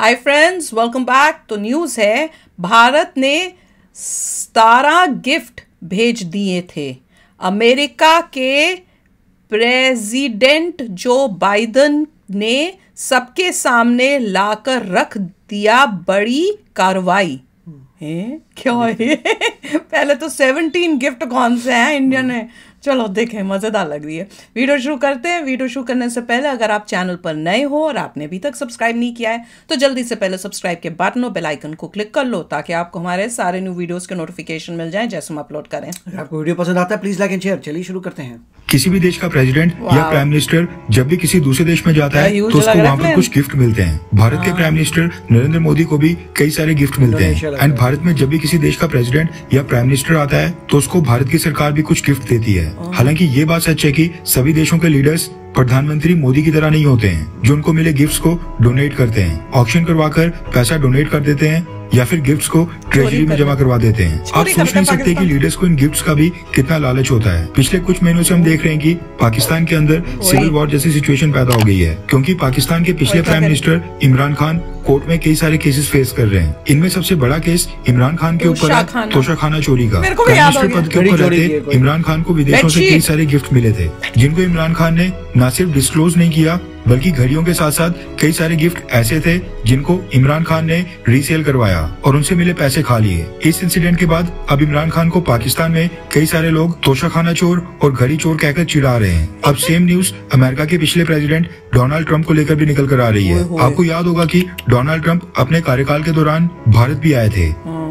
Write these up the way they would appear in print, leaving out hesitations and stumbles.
Hi friends, welcome back. तो news है, भारत ने 17 गिफ्ट भेज दिए थे। अमेरिका के प्रेसिडेंट जो बाइडेन ने सबके सामने लाकर रख दिया बड़ी कार्रवाई। क्या है? पहले तो 17 गिफ्ट कौन से हैं इंडिया ने? चलो देखें, मज़ेदार लग रही है। वीडियो शुरू करते हैं। वीडियो शुरू करने से पहले अगर आप चैनल पर नए हो और आपने अभी तक सब्सक्राइब नहीं किया है तो जल्दी से पहले सब्सक्राइब के बटन और बेल आइकन को क्लिक कर लो ताकि आपको हमारे सारे न्यू वीडियोस के नोटिफिकेशन मिल जाएं जैसे हम अपलोड करें। अगर आपको वीडियो पसंद आता है प्लीज लाइक एंड शेयर। चलिए शुरू करते हैं। किसी भी देश का प्रेसिडेंट या प्राइम मिनिस्टर जब भी किसी दूसरे देश में जाता है तो उसको वहाँ पर कुछ गिफ्ट मिलते हैं। भारत के प्राइम मिनिस्टर नरेंद्र मोदी को भी कई सारे गिफ्ट मिलते हैं। एंड भारत में जब भी किसी देश का प्रेसिडेंट या प्राइम मिनिस्टर आता है तो उसको भारत की सरकार भी कुछ गिफ्ट देती है। हालांकि ये बात सच है कि सभी देशों के लीडर्स प्रधानमंत्री मोदी की तरह नहीं होते हैं जो उनको मिले गिफ्ट्स को डोनेट करते हैं, ऑक्शन करवाकर पैसा डोनेट कर देते हैं या फिर गिफ्ट्स को ट्रेजरी में जमा करवा देते हैं। आप सोच नहीं सकते कि लीडर्स को इन गिफ्ट्स का भी कितना लालच होता है। पिछले कुछ महीनों से हम देख रहे हैं कि पाकिस्तान के अंदर सिविल वॉर जैसी सिचुएशन पैदा हो गई है क्योंकि पाकिस्तान के पिछले prime minister Imran Khan court में कई सारे केसेस फेस कर रहे हैं। इनमें सबसे बड़ा केस इमरान खान के ऊपर है, तोशाखाना चोरी का। प्राइम मिनिस्टर पद के ऊपर रहते इमरान खान को विदेशों से कई सारे गिफ्ट मिले थे जिनको इमरान खान ने न सिर्फ डिस्क्लोज नहीं किया बल्कि घड़ियों के साथ साथ कई सारे गिफ्ट ऐसे थे जिनको इमरान खान ने रीसेल करवाया और उनसे मिले पैसे खा लिए। इस इंसिडेंट के बाद अब इमरान खान को पाकिस्तान में कई सारे लोग तोशाखाना चोर और घड़ी चोर कहकर चिढ़ा रहे हैं। अब सेम न्यूज अमेरिका के पिछले प्रेसिडेंट डोनाल्ड ट्रंप को लेकर भी निकल कर आ रही है। आपको याद होगा कि डोनाल्ड ट्रंप अपने कार्यकाल के दौरान भारत भी आए थे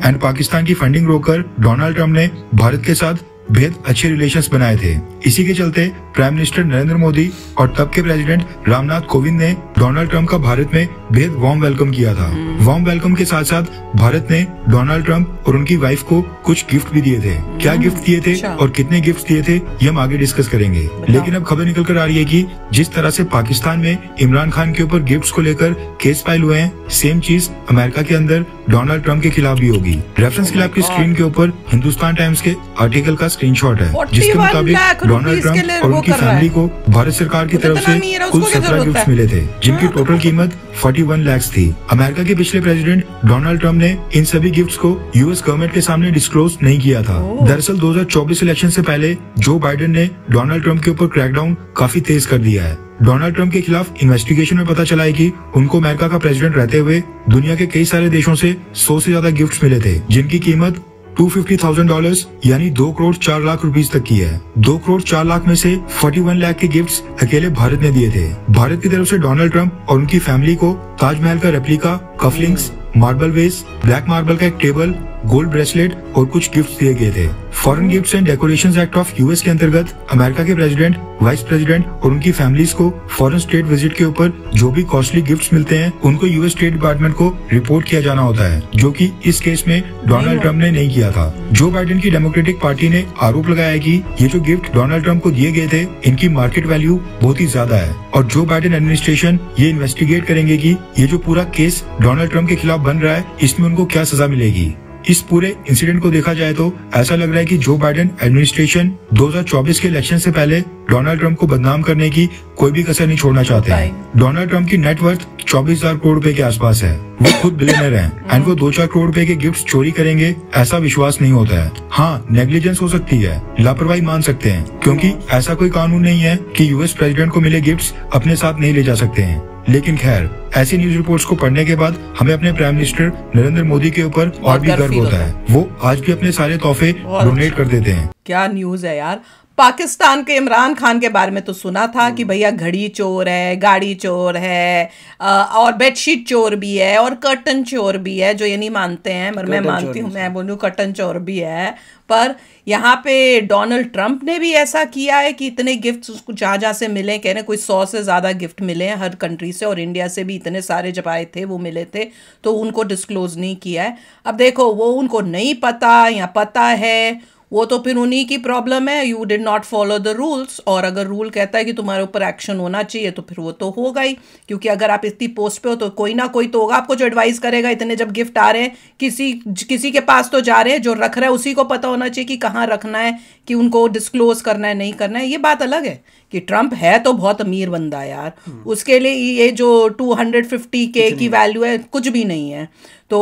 एंड पाकिस्तान की फंडिंग रोककर डोनाल्ड ट्रंप ने भारत के साथ बेहद अच्छे रिलेशंस बनाए थे। इसी के चलते प्राइम मिनिस्टर नरेंद्र मोदी और तब के प्रेसिडेंट रामनाथ कोविंद ने डोनाल्ड ट्रंप का भारत में बेहद वार्म वेलकम किया था। वार्म वेलकम के साथ साथ भारत ने डोनाल्ड ट्रंप और उनकी वाइफ को कुछ गिफ्ट भी दिए थे। क्या गिफ्ट दिए थे और कितने गिफ्ट दिए थे ये हम आगे डिस्कस करेंगे। लेकिन अब खबर निकल कर आ रही है कि जिस तरह से पाकिस्तान में इमरान खान के ऊपर गिफ्ट्स को लेकर केस फाइल हुए हैं, सेम चीज अमेरिका के अंदर डोनाल्ड ट्रंप के खिलाफ भी होगी। रेफरेंस के लिए आपकी स्क्रीन के ऊपर हिंदुस्तान टाइम्स के आर्टिकल का स्क्रीनशॉट है जिसके मुताबिक डोनाल्ड ट्रंप और उनकी फैमिली को भारत सरकार की तरफ से कुल 17 गिफ्ट मिले थे जिनकी टोटल कीमत 41 लाख थी। अमेरिका के पिछले प्रेसिडेंट डोनाल्ड ट्रंप ने इन सभी गिफ्ट्स को यूएस गवर्नमेंट के सामने डिस्क्लोज नहीं किया था। दरअसल 2024 इलेक्शन से पहले जो बाइडेन ने डोनाल्ड ट्रंप के ऊपर क्रैकडाउन काफी तेज कर दिया है। डोनाल्ड ट्रंप के खिलाफ इन्वेस्टिगेशन में पता चला है कि उनको अमेरिका का प्रेसिडेंट रहते हुए दुनिया के कई सारे देशों से 100 से ज्यादा गिफ्ट्स मिले थे जिनकी कीमत $250,000 यानी 2 करोड़ 4 लाख रुपीस तक की है। 2 करोड़ 4 लाख में से 41 लाख के गिफ्ट्स अकेले भारत ने दिए थे। भारत की तरफ से डोनाल्ड ट्रंप और उनकी फैमिली को ताजमहल का रेप्लिका, कफलिंग्स, मार्बल वेस, ब्लैक मार्बल का एक टेबल, गोल्ड ब्रेसलेट और कुछ गिफ्ट दिए गए थे। Foreign gifts and decorations act of US के अंतर्गत अमेरिका के प्रेसिडेंट, वाइस प्रेसिडेंट और उनकी फैमिलीज को फॉरेन स्टेट विजिट के ऊपर जो भी कॉस्टली गिफ्ट्स मिलते हैं उनको यूएस स्टेट डिपार्टमेंट को रिपोर्ट किया जाना होता है, जो कि इस केस में डोनाल्ड ट्रंप ने नहीं किया था। जो बाइडेन की डेमोक्रेटिक पार्टी ने आरोप लगाया है कि ये जो गिफ्ट डोनाल्ड ट्रंप को दिए गए थे इनकी मार्केट वैल्यू बहुत ही ज्यादा है और जो बाइडेन एडमिनिस्ट्रेशन ये इन्वेस्टिगेट करेंगे कि ये जो पूरा केस डोनाल्ड ट्रंप के खिलाफ बन रहा है इसमें उनको क्या सजा मिलेगी। इस पूरे इंसिडेंट को देखा जाए तो ऐसा लग रहा है कि जो बाइडेन एडमिनिस्ट्रेशन 2024 के इलेक्शन से पहले डोनाल्ड ट्रंप को बदनाम करने की कोई भी कसर नहीं छोड़ना चाहते हैं। डोनाल्ड ट्रंप की नेटवर्थ 24,000 करोड़ रुपए के आसपास है। वो खुद बिलियनर हैं एंड वो 2-4 करोड़ रुपए के गिफ्ट चोरी करेंगे ऐसा विश्वास नहीं होता है। हाँ, नेग्लिजेंस हो सकती है, लापरवाही मान सकते हैं क्योंकि ऐसा कोई कानून नहीं है कि यूएस प्रेसिडेंट को मिले गिफ्ट्स अपने साथ नहीं ले जा सकते हैं। लेकिन खैर, ऐसी न्यूज रिपोर्ट्स को पढ़ने के बाद हमें अपने प्राइम मिनिस्टर नरेंद्र मोदी के ऊपर और भी गर्व होता है। वो आज भी अपने सारे तोहफे डोनेट कर देते हैं। क्या न्यूज है यार। पाकिस्तान के इमरान खान के बारे में तो सुना था कि भैया घड़ी चोर है, गाड़ी चोर है और बेडशीट चोर भी है और कर्टन चोर भी है, जो ये नहीं मानते हैं मगर मैं मानती हूँ, मैं बोलूँ कर्टन चोर भी है। पर यहाँ पे डोनाल्ड ट्रंप ने भी ऐसा किया है कि इतने गिफ्ट्स उसको जहाँ जहाँ से मिले, कह रहे कोई 100 से ज़्यादा गिफ्ट मिले हैं हर कंट्री से और इंडिया से भी इतने सारे जब आए थे वो मिले थे तो उनको डिस्क्लोज नहीं किया है। अब देखो वो उनको नहीं पता या पता है वो तो फिर उन्हीं की प्रॉब्लम है, you did not follow the rules. और अगर रूल कहता है कि तुम्हारे ऊपर एक्शन होना चाहिए तो फिर वो तो होगा ही, क्योंकि अगर आप इतनी पोस्ट पे हो तो कोई ना कोई तो होगा आपको जो एडवाइस करेगा। इतने जब गिफ्ट आ रहे हैं किसी के पास तो जा रहे हैं, जो रख रहा है उसी को पता होना चाहिए कि कहाँ रखना है, कि उनको डिस्क्लोज करना है नहीं करना है। ये बात अलग है कि ट्रंप है तो बहुत अमीर बंदा है यार, उसके लिए ये जो 250K की वैल्यू है कुछ भी नहीं है। तो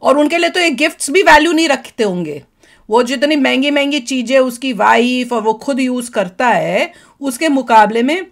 और उनके लिए तो ये गिफ्ट्स भी वैल्यू नहीं रखते होंगे। वो जितनी महंगी महंगी चीजें उसकी वाइफ और वो खुद यूज करता है, उसके मुकाबले में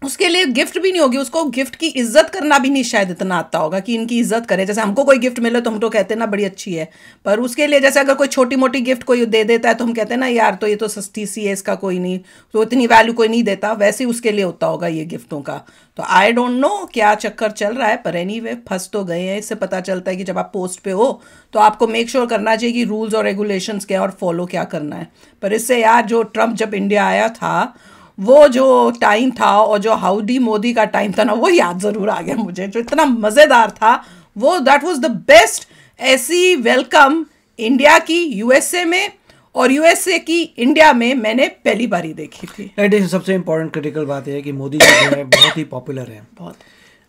उसके लिए गिफ्ट भी नहीं होगी। उसको गिफ्ट की इज्जत करना भी नहीं शायद इतना आता होगा कि इनकी इज्जत करे। जैसे हमको कोई गिफ्ट मिले तो हम तो कहते हैं ना बड़ी अच्छी है, पर उसके लिए जैसे अगर कोई छोटी मोटी गिफ्ट कोई दे देता है तो हम कहते हैं ना यार तो ये तो सस्ती सी है, इसका कोई नहीं, तो इतनी वैल्यू कोई नहीं देता। वैसे ही उसके लिए होता होगा ये गिफ्टों का। तो आई डोंट नो क्या चक्कर चल रहा है, पर एनीवे फंस तो गए हैं। इससे पता चलता है कि जब आप पोस्ट पे हो तो आपको मेक श्योर करना चाहिए कि रूल्स और रेगुलेशंस क्या और फॉलो क्या करना है। पर इससे यार जो ट्रंप जब इंडिया आया था वो जो टाइम था और जो हाउडी मोदी का टाइम था ना, वो याद जरूर आ गया मुझे, जो इतना मजेदार था वो। दैट वाज द बेस्ट ऐसी वेलकम इंडिया की यूएसए में और यूएसए की इंडिया में मैंने पहली बार ही देखी थी। सबसे इम्पोर्टेंट क्रिटिकल बात है कि मोदी जी जो है बहुत ही पॉपुलर है। बहुत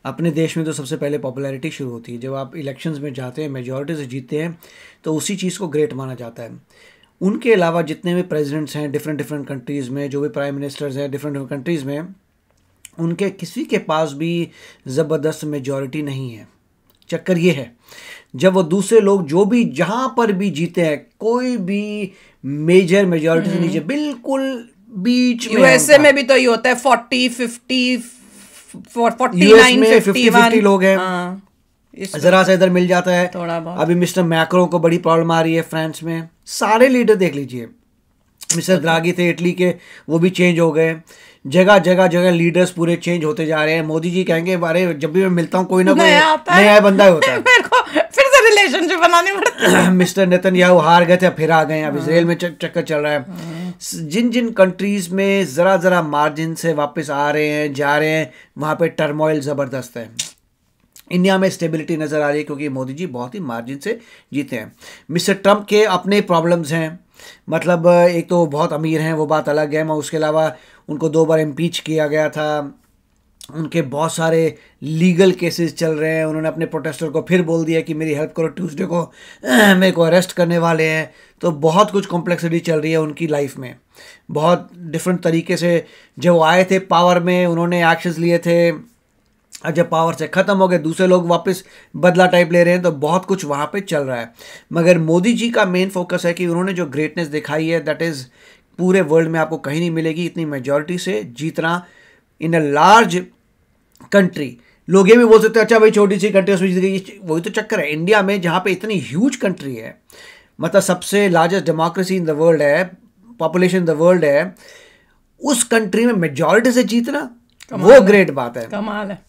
अपने देश में तो सबसे पहले पॉपुलैरिटी शुरू होती है जब आप इलेक्शंस में जाते हैं, मेजॉरिटी से जीतते हैं, तो उसी चीज़ को ग्रेट माना जाता है। उनके अलावा जितने भी प्रेसिडेंट्स हैं डिफरेंट कंट्रीज़ में, जो भी प्राइम मिनिस्टर्स हैं डिफरेंट कंट्रीज़ में, उनके किसी के पास भी ज़बरदस्त मेजॉरिटी नहीं है। चक्कर ये है जब वो दूसरे लोग जो भी जहाँ पर भी जीते हैं, कोई भी मेजर मेजॉरिटी से नीचे, बिल्कुल बीच में। यूएसए में भी तो ये होता है 40-50 49 50 लोग हैं। जरा सा इधर मिल जाता है थोड़ा बहुत। अभी मिस्टर मैक्रो को बड़ी प्रॉब्लम आ रही है फ्रांस में। सारे लीडर देख लीजिए, मिस्टर द्रागी थे इटली के, वो भी चेंज हो गए। जगह जगह लीडर्स पूरे चेंज होते जा रहे हैं। मोदी जी कहेंगे अरे जब भी मैं मिलता हूँ कोई ना कोई नया बंदा होता है। मेरे को फिर से रिलेशनशिप बनाने पड़ते हैं। मिस्टर नेतन्याहू हार गए थे, फिर आ गए। अब इसराइल में चक्कर चल रहा है। जिन कंट्रीज में जरा मार्जिन से वापस आ रहे हैं जा रहे हैं, वहाँ पे टर्मोइल ज़बरदस्त है। इंडिया में स्टेबिलिटी नज़र आ रही है क्योंकि मोदी जी बहुत ही मार्जिन से जीते हैं। मिस्टर ट्रंप के अपने प्रॉब्लम्स हैं, मतलब एक तो बहुत अमीर हैं, वो बात अलग है। मैं उसके अलावा उनको 2 बार इम्पीच किया गया था, उनके बहुत सारे लीगल केसेस चल रहे हैं। उन्होंने अपने प्रोटेस्टर को फिर बोल दिया कि मेरी हेल्प करो, ट्यूसडे को मेरे को अरेस्ट करने वाले हैं। तो बहुत कुछ कॉम्प्लेक्सिटी चल रही है उनकी लाइफ में। बहुत डिफरेंट तरीके से जब वो आए थे पावर में उन्होंने एक्शंस लिए थे, जब पावर से ख़त्म हो गए दूसरे लोग वापस बदला टाइप ले रहे हैं। तो बहुत कुछ वहाँ पे चल रहा है। मगर मोदी जी का मेन फोकस है कि उन्होंने जो ग्रेटनेस दिखाई है दैट इज़ पूरे वर्ल्ड में आपको कहीं नहीं मिलेगी। इतनी मेजॉरिटी से जीतना इन अ लार्ज कंट्री। लोग ये भी बोल सकते हैं अच्छा भाई छोटी सी कंट्री उसमें जीत गई, वही तो चक्कर है। इंडिया में जहाँ पे इतनी ह्यूज कंट्री है, मतलब सबसे largest democracy in the world है, पॉपुलेशन इन द वर्ल्ड है, उस कंट्री में मेजॉरिटी से जीतना वो ग्रेट बात है, कमाल है।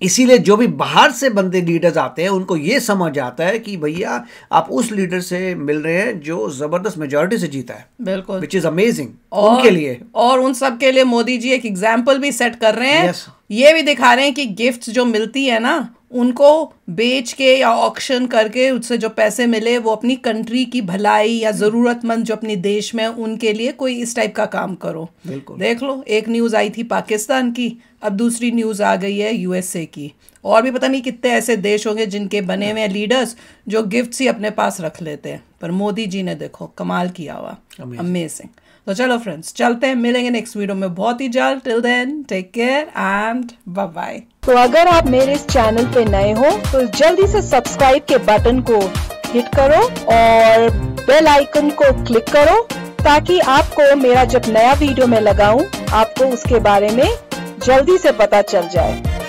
इसीलिए जो भी बाहर से बंदे लीडर्स आते हैं उनको ये समझ आता है कि भैया आप उस लीडर से मिल रहे हैं जो जबरदस्त मेजॉरिटी से जीता है। बिल्कुल, विच इज अमेजिंग उनके लिए। और उन सब के लिए मोदी जी एक एग्जाम्पल भी सेट कर रहे हैं। yes. ये भी दिखा रहे हैं कि गिफ्ट्स जो मिलती है ना, उनको बेच के या ऑक्शन करके उससे जो पैसे मिले वो अपनी कंट्री की भलाई या ज़रूरतमंद जो अपनी देश में उनके लिए कोई इस टाइप का काम करो। बिल्कुल। देख लो, एक न्यूज़ आई थी पाकिस्तान की, अब दूसरी न्यूज़ आ गई है यूएसए की। और भी पता नहीं कितने ऐसे देश होंगे जिनके बने हुए लीडर्स जो गिफ्ट्स ही अपने पास रख लेते हैं, पर मोदी जी ने देखो कमाल किया हुआ। अमेजिंग। तो चलो फ्रेंड्स, चलते हैं, मिलेंगे नेक्स्ट वीडियो में बहुत ही जल्द। Till then take care and bye bye. तो अगर आप मेरे इस चैनल पे नए हो तो जल्दी से सब्सक्राइब के बटन को हिट करो और बेल आइकन को क्लिक करो ताकि आपको मेरा जब नया वीडियो मैं लगाऊं आपको उसके बारे में जल्दी से पता चल जाए।